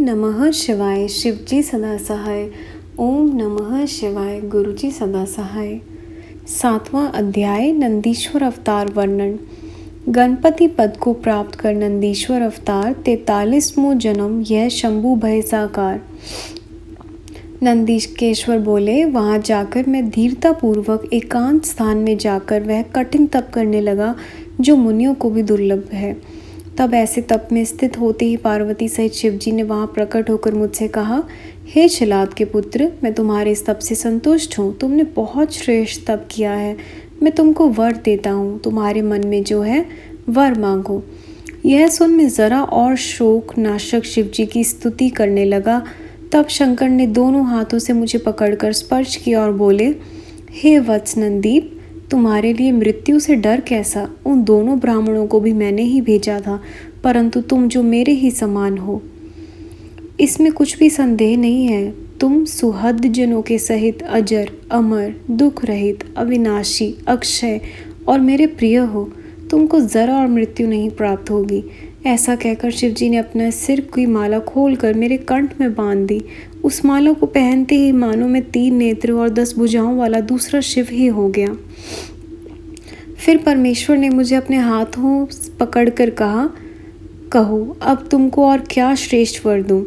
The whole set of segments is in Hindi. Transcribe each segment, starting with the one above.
नमः शिवाय शिवजी सदा सहाय। ओम नमः शिवाय गुरुजी सदा सहाय। 7वां अध्याय नंदीश्वर अवतार वर्णन। गणपति पद को प्राप्त कर नंदीश्वर अवतार 43वां जन्म। यह शंभु भय साकार। नंदीकेश्वर बोले, वहाँ जाकर मैं धीरतापूर्वक एकांत स्थान में जाकर वह कठिन तप करने लगा जो मुनियों को भी दुर्लभ है। तब ऐसे तप में स्थित होते ही पार्वती सहित शिवजी ने वहाँ प्रकट होकर मुझसे कहा, हे छिलाद के पुत्र, मैं तुम्हारे इस तप से संतुष्ट हूँ। तुमने बहुत श्रेष्ठ तप किया है। मैं तुमको वर देता हूँ। तुम्हारे मन में जो है वर मांगो। यह सुन मैं जरा और शोक नाशक शिवजी की स्तुति करने लगा। तब शंकर ने दोनों हाथों से मुझे पकड़कर स्पर्श किया और बोले, हे वत्स नंदीप, तुम्हारे लिए मृत्यु से डर कैसा? उन दोनों ब्राह्मणों को भी मैंने ही भेजा था, परंतु तुम जो मेरे ही समान हो, इसमें कुछ भी संदेह नहीं है। तुम सुहृद जनों के सहित अजर, अमर, दुख रहित, अविनाशी, अक्षय और मेरे प्रिय हो। तुमको जरा और मृत्यु नहीं प्राप्त होगी। ऐसा कहकर शिवजी ने अपना सिर की माला खोलकर मेरे कंठ में बांध दी। उस माला को पहनते ही मानो मैं 3 नेत्र और 10 भुजाओं वाला दूसरा शिव ही हो गया। फिर परमेश्वर ने मुझे अपने हाथों पकड़कर कहा, कहो अब तुमको और क्या श्रेष्ठ वर दूं।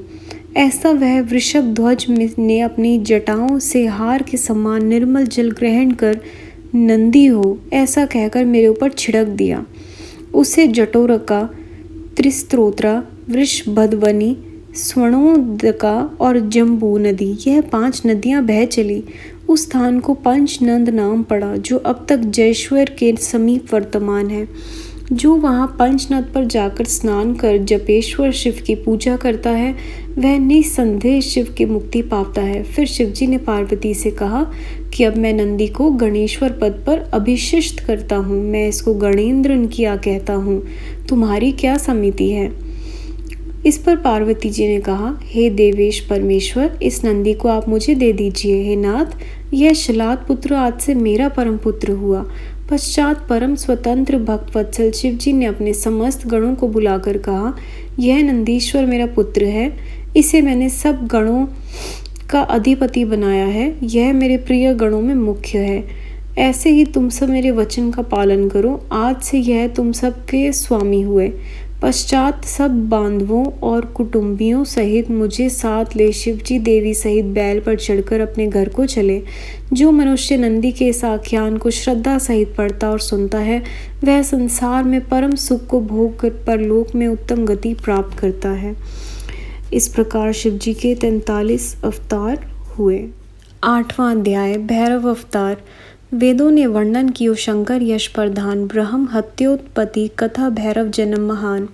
ऐसा वह वृषभ ध्वज ने अपनी जटाओं से हार के समान निर्मल जल ग्रहण कर नंदी हो ऐसा कहकर मेरे ऊपर छिड़क दिया। उसे जटोरका, त्रिस्त्रोत्रा, वृषभध्वनि, स्वर्णोदका और जम्बू नदी, यह 5 नदियां बह चली। उस स्थान को पंचनंद नाम पड़ा जो अब तक जयेश्वर के समीप वर्तमान है। जो वहाँ पंचनद पर जाकर स्नान कर जपेश्वर शिव की पूजा करता है वह निसंदेह शिव की मुक्ति पाता है। फिर शिवजी ने पार्वती से कहा कि अब मैं नंदी को गणेश्वर पद पर अभिषिक्त करता हूँ। मैं इसको गणेंद्र किया कहता हूँ। तुम्हारी क्या समिति है? इस पर पार्वती जी ने कहा, हे देवेश परमेश्वर, इस नंदी को आप मुझे दे दीजिए। हे नाथ, यह शिलाद पुत्र आज से मेरा परम पुत्र हुआ। पश्चात परम स्वतंत्र भक्त वत्सल शिवजी ने अपने समस्त गणों को बुलाकर कहा, यह नंदीश्वर मेरा पुत्र है। इसे मैंने सब गणों का अधिपति बनाया है। यह मेरे प्रिय गणों में मुख्य है। ऐसे ही तुम सब मेरे वचन का पालन करो। आज से यह तुम सब के स्वामी हुए। पश्चात सब बांधवों और कुटुंबियों सहित मुझे साथ ले शिवजी देवी सहित बैल पर चढ़कर अपने घर को चले। जो मनुष्य नंदी के इस आख्यान को श्रद्धा सहित पढ़ता और सुनता है वह संसार में परम सुख को भोग कर परलोक में उत्तम गति प्राप्त करता है। इस प्रकार शिवजी के 43 अवतार हुए। 8वां अध्याय भैरव अवतार। वेदों ने वर्णन कियो शंकर यश प्रधान, ब्रह्म हत्योत्पत्ति कथा भैरव जन्म महान।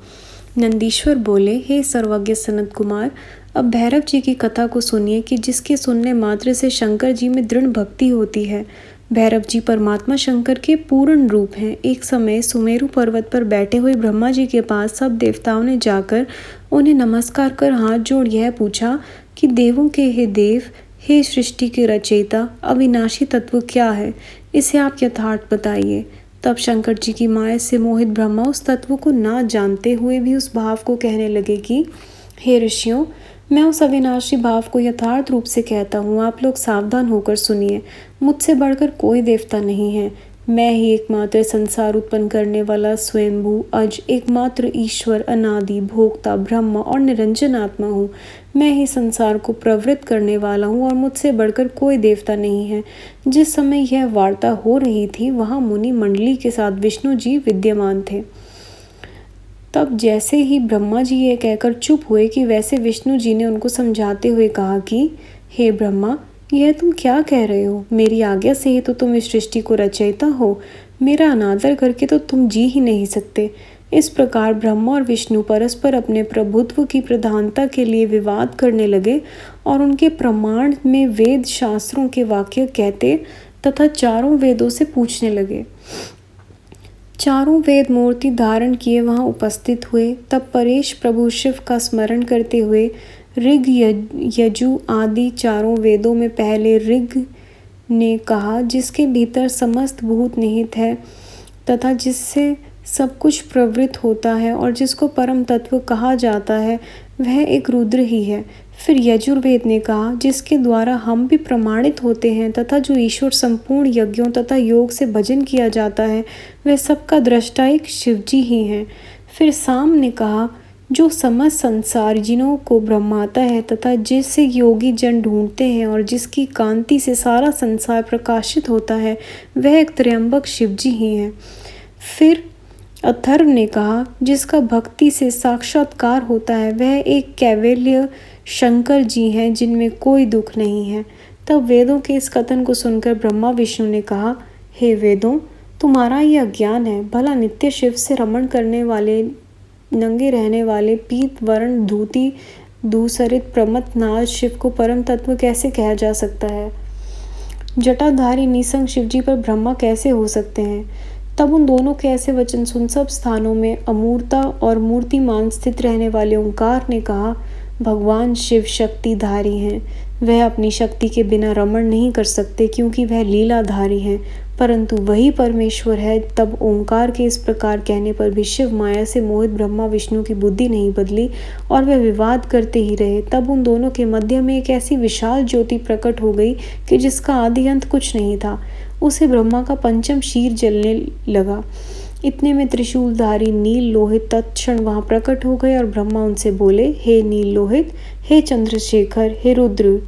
नंदीश्वर बोले, हे सर्वज्ञ सनत कुमार, अब भैरव जी की कथा को सुनिए कि जिसके सुनने मात्र से शंकर जी में दृढ़ भक्ति होती है। भैरव जी परमात्मा शंकर के पूर्ण रूप हैं। एक समय सुमेरु पर्वत पर बैठे हुए ब्रह्मा जी के पास सब देवताओं ने जाकर उन्हें नमस्कार कर हाथ जोड़ यह पूछा कि देवों के हे देव, हे सृष्टि के रचयिता, अविनाशी तत्व क्या है? इसे आप यथार्थ बताइए। तब शंकर जी की माया से मोहित ब्रह्मा उस तत्व को ना जानते हुए भी उस भाव को कहने लगे कि हे ऋषियों, मैं उस अविनाशी भाव को यथार्थ रूप से कहता हूँ। आप लोग सावधान होकर सुनिए। मुझसे बढ़कर कोई देवता नहीं है। मैं ही एकमात्र संसार उत्पन्न करने वाला स्वयंभू अज एकमात्र ईश्वर, अनादि, भोक्ता, ब्रह्म और निरंजन आत्मा हूँ। मैं ही संसार को प्रवृत्त करने वाला हूँ और मुझसे बढ़कर कोई देवता नहीं है। जिस समय यह वार्ता हो रही थी वहाँ मुनि मंडली के साथ विष्णु जी विद्यमान थे। तब जैसे ही ब्रह्मा जी ये कहकर चुप हुए कि वैसे विष्णु जी ने उनको समझाते हुए कहा कि हे ब्रह्मा, यह तुम क्या कह रहे हो? मेरी आज्ञा से ही तो तुम इस सृष्टि को रचयिता हो। मेरा अनादर करके तो तुम जी ही नहीं सकते। इस प्रकार ब्रह्मा और विष्णु परस्पर अपने प्रभुत्व की प्रधानता के लिए विवाद करने लगे और उनके प्रमाण में वेद शास्त्रों के वाक्य कहते तथा चारों वेदों से पूछने लगे। चारों वेद मूर्ति धारण किए वहां उपस्थित हुए। तब परेश प्रभु शिव का स्मरण करते हुए ऋग, यजु आदि चारों वेदों में पहले ऋग ने कहा, जिसके भीतर समस्त भूत निहित है तथा जिससे सब कुछ प्रवृत्त होता है और जिसको परम तत्व कहा जाता है, वह एक रुद्र ही है। फिर यजुर्वेद ने कहा, जिसके द्वारा हम भी प्रमाणित होते हैं तथा जो ईश्वर संपूर्ण यज्ञों तथा योग से भजन किया जाता है, वह सबका दृष्टा एक शिवजी ही हैं। फिर साम ने कहा, जो समस्त संसार जिनों को ब्रह्माता है तथा जिसे योगी जन ढूंढते हैं और जिसकी कांति से सारा संसार प्रकाशित होता है, वह एक त्र्यंबक शिवजी ही हैं। फिर अथर्व ने कहा, जिसका भक्ति से साक्षात्कार होता है, वह एक कैवल्य शंकर जी हैं जिनमें कोई दुख नहीं है। तब वेदों के इस कथन को सुनकर ब्रह्मा विष्णु ने कहा, हे वेदों, तुम्हारा यह अज्ञान है। भला नित्य शिव से रमण करने वाले, नंगे रहने वाले, पीत वर्ण धूति दूसरित प्रमथ नाज शिव को परम तत्व कैसे कहा जा सकता है? जटाधारी निसंग शिवजी पर ब्रह्मा कैसे हो सकते हैं? तब उन दोनों के ऐसे वचन सुन सब स्थानों में अमूर्ता और मूर्तिमान स्थित रहने वाले ओंकार ने कहा, भगवान शिव शक्तिधारी हैं। वह अपनी शक्ति के बिना रमण नहीं कर सकते, क्योंकि वह लीलाधारी हैं, परंतु वही परमेश्वर है। तब ओंकार के इस प्रकार कहने पर भी शिव माया से मोहित ब्रह्मा विष्णु की बुद्धि नहीं बदली और वह विवाद करते ही रहे। तब उन दोनों के मध्य में एक ऐसी विशाल ज्योति प्रकट हो गई कि जिसका आदि अंत कुछ नहीं था। उसे ब्रह्मा का पंचम शीर जलने लगा। इतने में त्रिशूलधारी नील लोहित तत्क्षण वहां प्रकट हो गए और ब्रह्मा उनसे बोले, हे नील लोहित, हे चंद्रशेखर, हे रुद्र,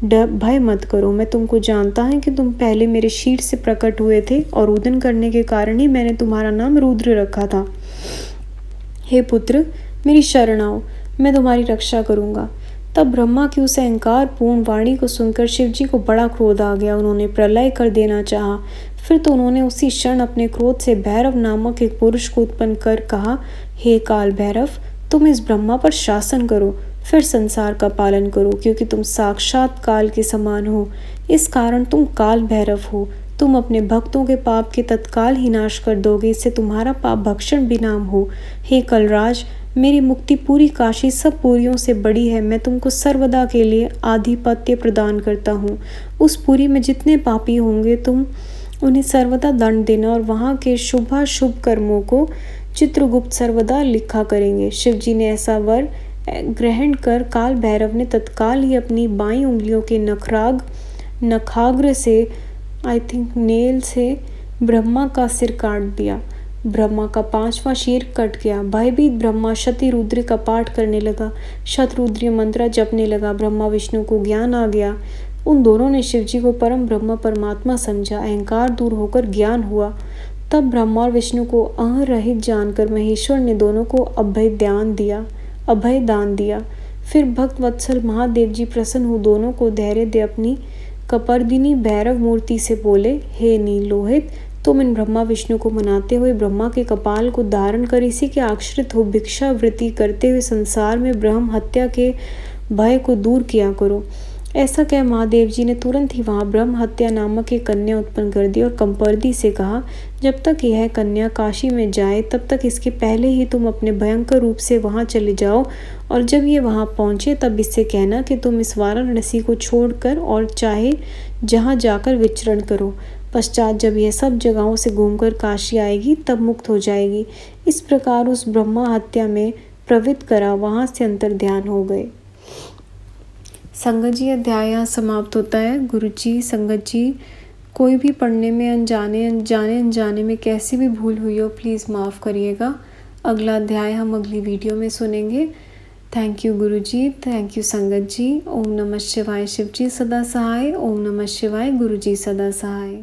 भय मत करो। मैं तुमको जानता हूं कि तुम पहले मेरे शीर से प्रकट हुए थे और रुदन करने के कारण ही मैंने तुम्हारा नाम रुद्र रखा था। हे पुत्र, मेरी शरण आओ, मैं तुम्हारी रक्षा करूंगा। तब ब्रह्मा की उस अहंकार पूर्ण वाणी को सुनकर शिवजी को बड़ा क्रोध आ गया। उन्होंने प्रलय कर देना चाहा। फिर तो उन्होंने उसी क्षण अपने क्रोध से भैरव नामक एक पुरुष को उत्पन्न कर कहा, हे काल भैरव, तुम इस ब्रह्मा पर शासन करो, फिर संसार का पालन करो, क्योंकि तुम साक्षात काल के समान हो। इस कारण तुम काल भैरव हो। तुम अपने भक्तों के पाप के तत्काल ही नाश कर दोगे, इससे तुम्हारा पाप भक्षण भी नाम हो। हे कलराज, मेरी मुक्ति पूरी काशी सब पुरियों से बड़ी है। मैं तुमको सर्वदा के लिए आधिपत्य प्रदान करता हूँ। उस पुरी में जितने पापी होंगे, तुम उन्हें सर्वदा दंड देना और वहाँ के शुभाशुभ कर्मों को चित्रगुप्त सर्वदा लिखा करेंगे। शिवजी ने ऐसा वर ग्रहण कर काल भैरव ने तत्काल ही अपनी बाईं उंगलियों के नखाग्र से नेल से ब्रह्मा का सिर काट दिया। ब्रह्मा का 5वां शीर कट गया। भयभीत ब्रह्मा शतिरुद्र का पाठ करने लगा, शतरुद्रीय मंत्र जपने लगा। ब्रह्मा विष्णु को ज्ञान आ गया। उन दोनों ने शिवजी को परम ब्रह्म परमात्मा समझा। अहंकार दूर होकर ज्ञान हुआ। तब ब्रह्मा और विष्णु को अहरहित जानकर महेश्वर ने दोनों को अभय दान दिया। फिर भक्त वत्सल महादेव जी प्रसन्न हो दोनों को धैर्य दे अपनी कपर्दिनी भैरव मूर्ति से बोले, हे नील लोहित, तुम इन ब्रह्मा विष्णु को मनाते हुए ब्रह्मा के कपाल को धारण कर इसी के आश्रित हो भिक्षावृत्ति करते हुए संसार में ब्रह्म हत्या के भय को दूर किया करो। ऐसा कह महादेव जी ने तुरंत ही वहां ब्रह्म हत्या नामक एक कन्या उत्पन्न कर दी और कंपर्दी से कहा, जब तक यह कन्या काशी में जाए तब तक इसके पहले ही तुम अपने भयंकर रूप से वहां चले जाओ, और जब ये वहां पहुंचे तब इससे कहना कि तुम इस वाराणसी को छोड़कर और चाहे जहां जाकर विचरण करो। पश्चात जब यह सब जगहों से घूमकर काशी आएगी तब मुक्त हो जाएगी। इस प्रकार उस ब्रह्मा हत्या में प्रवृत्त करा, वहां से अंतर ध्यान हो गए। संगत जी, अध्याय यहाँ समाप्त होता है। गुरु जी, संगत जी, कोई भी पढ़ने में अनजाने में कैसी भी भूल हुई हो, प्लीज़ माफ़ करिएगा। अगला अध्याय हम अगली वीडियो में सुनेंगे। Thank you Guru ji, thank you संगत जी। ओम नमः शिवाय। शिव जी सदा सहाय। ओम नमः शिवाय। गुरु जी सदा सहाय।